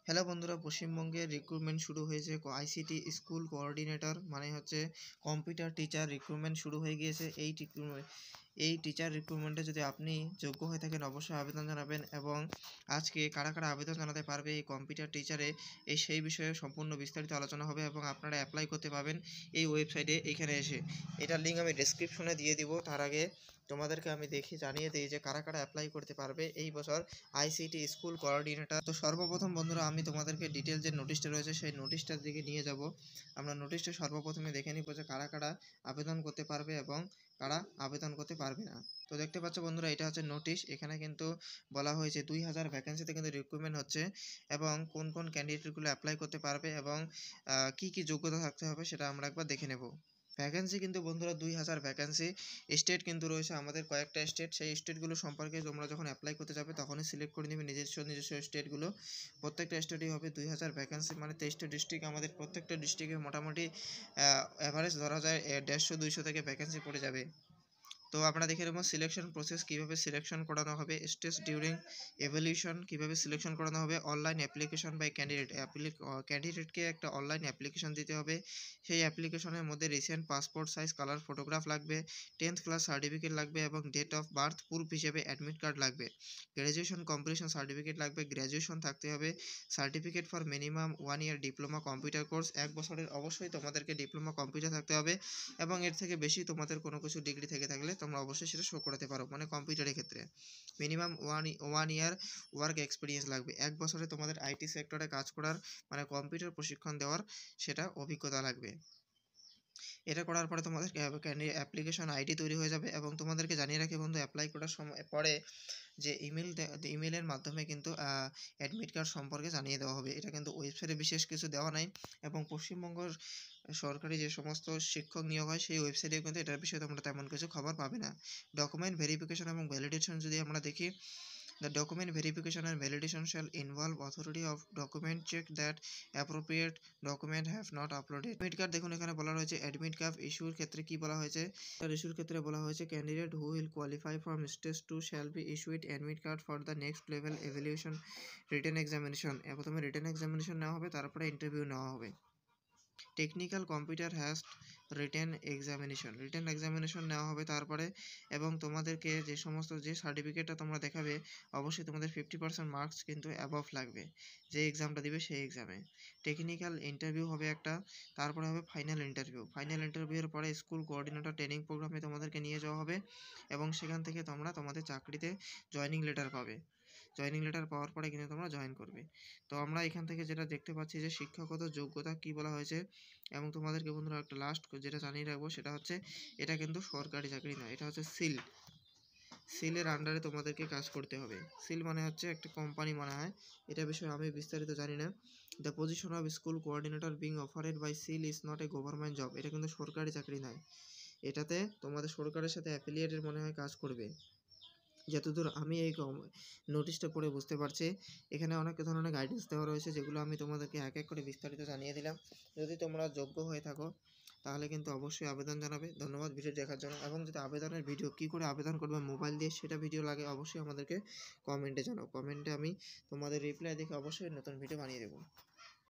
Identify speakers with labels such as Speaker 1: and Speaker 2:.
Speaker 1: Hello বন্ধুরা, পশ্চিমবঙ্গের recruitment শুরু হয়েছে। আইসিটি স্কুল কোঅর্ডিনেটর মানে হচ্ছে কম্পিউটার টিচার রিক্রুটমেন্ট শুরু হয়ে গিয়েছে। এই টিচার রিক্রুটমেন্টে যদি আপনি যোগ্য হয়ে থাকেন অবশ্যই আবেদন জানাবেন। এবং আজকে কারা কারা আবেদন জানাতে পারবে এই কম্পিউটার টিচারে সেই বিষয়ে সম্পূর্ণ বিস্তারিত আলোচনা হবে এবং আপনারা অ্যাপ্লাই করতে পারবেন এই ওয়েবসাইটে এইখানে এসে। এটার লিঙ্ক আমি ডেসক্রিপশনে দিয়ে দিব। তার আগে তোমাদেরকে আমি জানিয়ে দিই যে কারা কারা অ্যাপ্লাই করতে পারবে এই বছর আইসিটি স্কুল কোঅর্ডিনেটর। তো সর্বপ্রথম বন্ধুরা আমি তোমাদেরকে ডিটেলস যে নোটিশটা রয়েছে সেই নোটিশটার দিকে নিয়ে যাব। আমরা নোটিশটা সর্বপ্রথমে দেখে নিব যে কারা কারা আবেদন করতে পারবে এবং কারা আবেদন করতে পারবে না। তো দেখতে পাচ্ছ বন্ধুরা, এটা হচ্ছে নোটিশ। এখানে কিন্তু বলা হয়েছে 2000 ভ্যাকেন্সিতে কিন্তু রিক্রুটমেন্ট হচ্ছে এবং কোন কোন ক্যান্ডিডেটগুলো অ্যাপ্লাই করতে পারবে এবং কি কি যোগ্যতা থাকতে হবে সেটা আমরা একবার দেখে নেব। ভ্যাকেন্সি কিন্তু বন্ধুরা 2000 ভ্যাকেন্সি। স্টেট কিন্তু রয়েছে আমাদের কয়েকটা স্টেট। সেই স্টেটগুলো সম্পর্কে তোমরা যখন অ্যাপ্লাই করতে যাবে তখনই সিলেক্ট করে নেবে নিজস্ব স্টেটগুলো। প্রত্যেকটা স্টেটই হবে 2000 ভ্যাকেন্সি, মানে 23টা ডিস্ট্রিক্ট। আমাদের প্রত্যেকটা ডিস্ট্রিক্টে মোটামুটি অ্যাভারেজ ধরা যায় 150-200 থেকে ভ্যাকেন্সি পড়ে যাবে। তো আমরা দেখে নেব সিলেকশন প্রসেস, কীভাবে সিলেকশন করানো হবে, স্টেজ ডিউরিং এভ্যালুয়েশন কীভাবে সিলেকশন করানো হবে, অনলাইন অ্যাপ্লিকেশন বাই ক্যান্ডিডেটকে একটা অনলাইন অ্যাপ্লিকেশন দিতে হবে। সেই অ্যাপ্লিকেশনের মধ্যে recent passport size colour photograph লাগবে, 10th ক্লাস সার্টিফিকেট লাগবে এবং ডেট অফ বার্থ প্রুফ হিসেবে অ্যাডমিট কার্ড লাগবে। গ্র্যাজুয়েশন কমপ্লিশন সার্টিফিকেট লাগবে, গ্র্যাজুয়েশন থাকতে হবে। Certificate for minimum 1 year diploma computer course, 1 বছরের অবশ্যই তোমাদেরকে ডিপ্লোমা কম্পিউটার থাকতে হবে এবং এর থেকে বেশি তোমাদের কোনো কিছু ডিগ্রি থেকে থাকলে তোমরা অবশ্যই সেটা শো করাতে পারো, মানে কম্পিউটারের ক্ষেত্রে। Minimum one year work experience লাগবে, 1 বছরে তোমাদের আইটি সেক্টরে কাজ করার মানে কম্পিউটার প্রশিক্ষণ দেওয়ার সেটা অভিজ্ঞতা লাগবে। এটা করার পরে তোমাদের অ্যাপ্লিকেশন আইডি তৈরি হয়ে যাবে এবং তোমাদেরকে জানিয়ে রাখি বন্ধু, অ্যাপ্লাই করার সময় পরে যে ইমেলের মাধ্যমে কিন্তু অ্যাডমিট কার্ড সম্পর্কে জানিয়ে দেওয়া হবে। এটা কিন্তু ওয়েবসাইটে বিশেষ কিছু দেওয়া নাই এবং পশ্চিমবঙ্গের সরকারি যে সমস্ত শিক্ষক নিয়োগ হয় সেই ওয়েবসাইটেও কিন্তু এটার বিষয়ে তোমরা তেমন কিছু খবর পাবে না। ডকুমেন্ট ভেরিফিকেশন এবং ভ্যালিডেশন যদি আমরা দেখি, the document verification and validation shall involve authority of document check that appropriate document have not uploaded. Admit card দেখুন এখানে বলা রয়েছে অ্যাডমিট কার্ড ইস্যুর ক্ষেত্রে কি বলা হয়েছে, তার ইস্যুর ক্ষেত্রে বলা হয়েছে candidate who will qualify from stage 2 shall be issued admit card for the next level evaluation written examination. প্রথমে রিটেন এক্সামিনেশন নেওয়া হবে, তারপরে ইন্টারভিউ নেওয়া হবে। Technical computer has written examination নেওয়া হবে তারপরে। এবং তোমাদেরকে যে সমস্ত যে সার্টিফিকেটটা তোমরা দেখাবে অবশ্যই তোমাদের 50% মার্কস কিন্তু অ্যাবভ লাগবে যে এক্সামটা দিবে সেই এক্সামে। টেকনিক্যাল ইন্টারভিউ হবে একটা, তারপরে হবে ফাইনাল ইন্টারভিউয়ের পরে স্কুল কোঅর্ডিনেটর ট্রেনিং প্রোগ্রামে তোমাদেরকে নিয়ে যাওয়া হবে এবং সেখান থেকে তোমরা তোমাদের চাকরিতে জয়েনিং লেটার পাবে। জয়েনিং লেটার পাওয়ার পরে কিন্তু তোমরা জয়েন করবে। তো আমরা এখান থেকে যেটা দেখতে পাচ্ছি যে শিক্ষাগত যোগ্যতা কি বলা হয়েছে এবং তোমাদেরকে বন্ধুরা একটা লাস্ট যেটা জানিয়ে রাখবো সেটা হচ্ছে এটা কিন্তু সরকারি চাকরি নয়, এটা হচ্ছে সিলের আন্ডারে তোমাদেরকে কাজ করতে হবে। সিল মানে হচ্ছে একটা কোম্পানি মনে হয়, এটা বিষয়ে আমি বিস্তারিত জানি না। The position of school coordinator being offered by সিল is not a government job, এটা কিন্তু সরকারি চাকরি নয়। এটাতে তোমাদের সরকারের সাথে অ্যাফিলিয়েটেড মনে হয় কাজ করবে, যতদূর আমি এই নোটিশটা পড়ে বুঝতে পারছি। এখানে অনেক ধরনের গাইডেন্স দেওয়া রয়েছে যেগুলো আমি তোমাদেরকে এক এক করে বিস্তারিত জানিয়ে দিলাম। যদি তোমরা যোগ্য হয়ে থাকো তাহলে কিন্তু অবশ্যই আবেদন জানাবে। ধন্যবাদ ভিডিও দেখার জন্য। এবং যদি আবেদনের ভিডিও কী করে আবেদন করবে মোবাইল দিয়ে সেটা ভিডিও লাগে অবশ্যই আমাদেরকে কমেন্টে জানাও। কমেন্টে আমি তোমাদের রিপ্লাই দেখে অবশ্যই নতুন ভিডিও বানিয়ে দেবো।